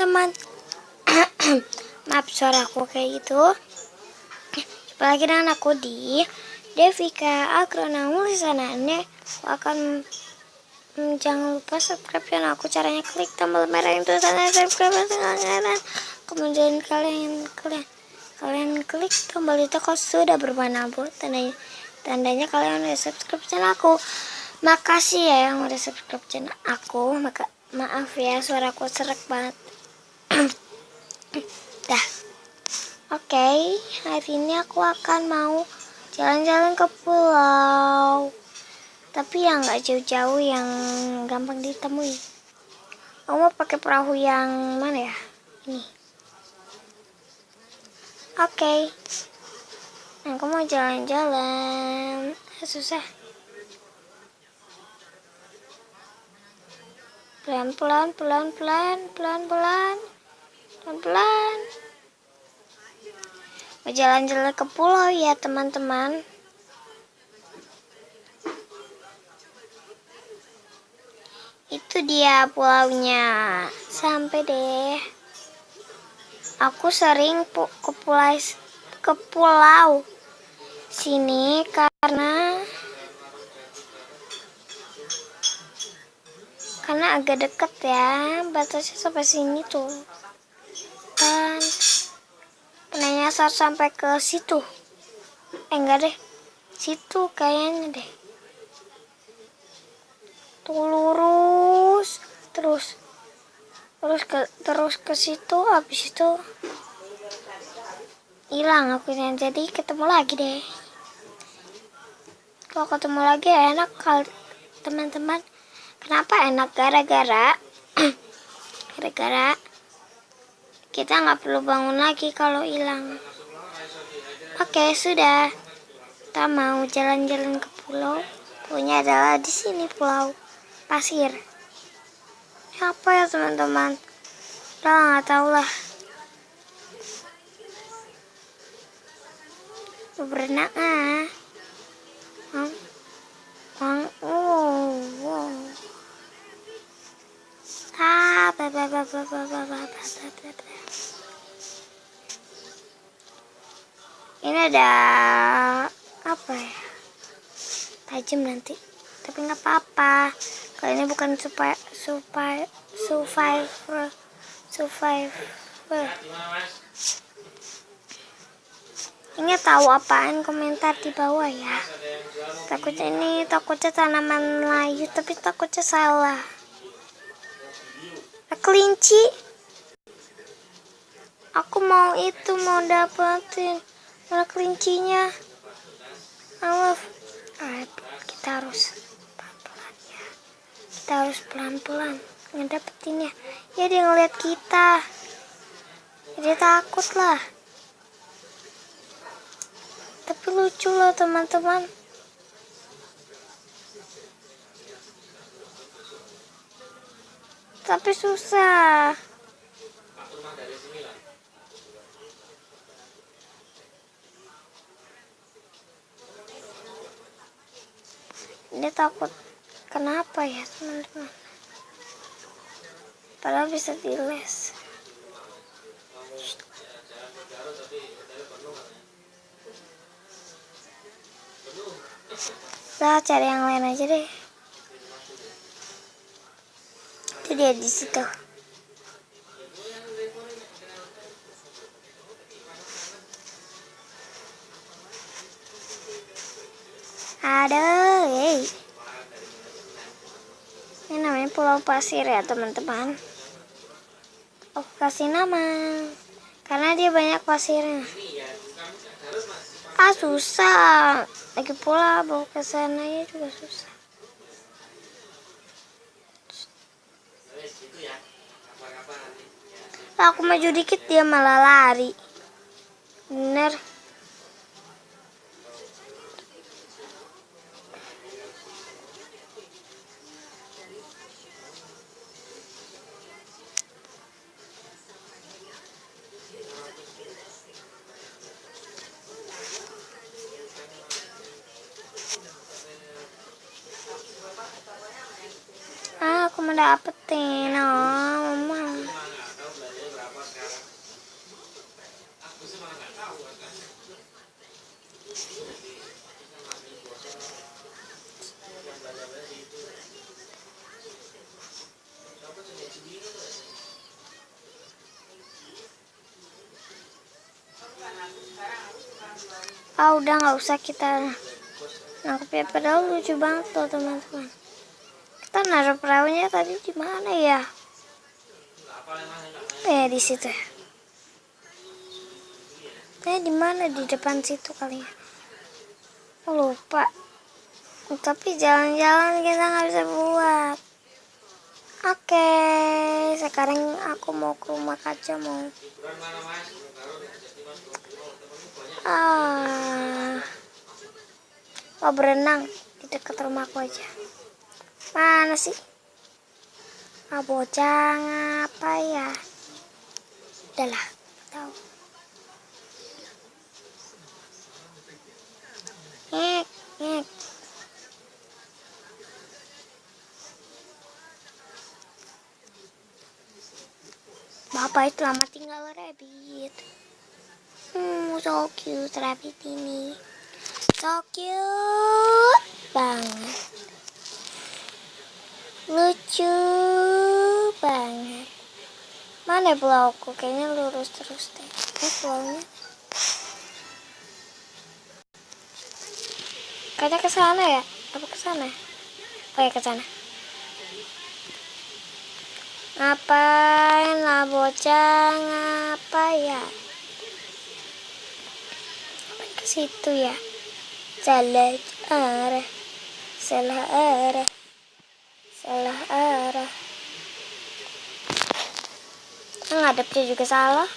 teman-teman. Maaf suaraku kayak gitu. Jumpa lagi dengan aku di Devika Agrona Mulisana. Ini akan jangan lupa subscribe channel aku. Caranya klik tombol merah yang tulisannya subscribe dan kemudian kalian klik tombol itu kalau sudah berwarna abu, tandanya kalian udah subscribe channel aku. Makasih ya yang udah subscribe channel aku. Maaf ya suaraku serak banget. Dah. Oke, hari ini aku akan mau jalan-jalan ke pulau. Tapi yang nggak jauh-jauh, yang gampang ditemui. Aku mau pakai perahu yang mana ya? Ini. Oke. Aku mau jalan-jalan. Susah. Pelan-pelan. Mau jalan-jalan ke pulau ya teman-teman. Itu dia pulaunya. Sampai deh. Aku sering ke pulau sini karena agak deket ya, batasnya sampai sini tuh. Dan pernah nyasar sampai ke situ. Enggak deh. Situ kayaknya deh. Tuh lurus terus ke situ, habis itu hilang aku. Jadi ketemu lagi deh. Kalau ketemu lagi enak kalau teman-teman. Kenapa enak? Gara-gara kita nggak perlu bangun lagi kalau hilang. Oke, sudah. Kita mau jalan-jalan ke pulau. Punya adalah di sini, pulau pasir. Ini apa ya teman-teman? Udah nggak tahu lah. Berenang Ini ada apa ya? Tajam nanti. Tapi nggak apa-apa. Kalau ini bukan survivor. Ini tahu apaan, komentar di bawah ya. Takutnya tanaman Melayu, tapi takutnya salah. Kelinci. Aku mau dapetin kelincinya. Kita harus pelan-pelan ya. Kita harus pelan-pelan ngedapetinnya. Ya dia ngeliat kita. Dia takut lah. Tapi lucu loh teman-teman. Tapi susah. Dia takut. Kenapa ya teman-teman? Padahal bisa diles. Nah, cari yang lain aja deh. Itu dia di situ. Aduh, ini namanya pulau pasir ya teman-teman. Aku kasih nama karena dia banyak pasirnya. Susah. Lagi pula bawa ke sana ya juga susah. Aku maju dikit dia malah lari. Bener. Aku mau dapetin. Mama. Udah nggak usah kita nangkep ya, padahal lucu banget tuh teman-teman. Kita naruh perahunya tadi di mana ya? Di situ ya. Di mana, di depan situ kali ya? Lupa. Tapi jalan-jalan kita nggak bisa buat. Oke, sekarang aku mau ke rumah kaca mau. Mau berenang di dekat rumahku aja. Mana sih? Bocah ngapa ya? Udahlah, tahu. Ngek, ngek. Bapak itu lama tinggal rabbit. So cute rabbit ini. So cute banget. Lucu banget. Mana pulauku? Kayaknya lurus terus deh. Pulaunya. Kayaknya ke sana ya? Apa ke sana? Oh ya, ke sana. Ngapain lah bocah, ngapa ya? Ngapain ke situ ya? Salah arah. Salah arah. Salah arah. Ngadepnya juga salah.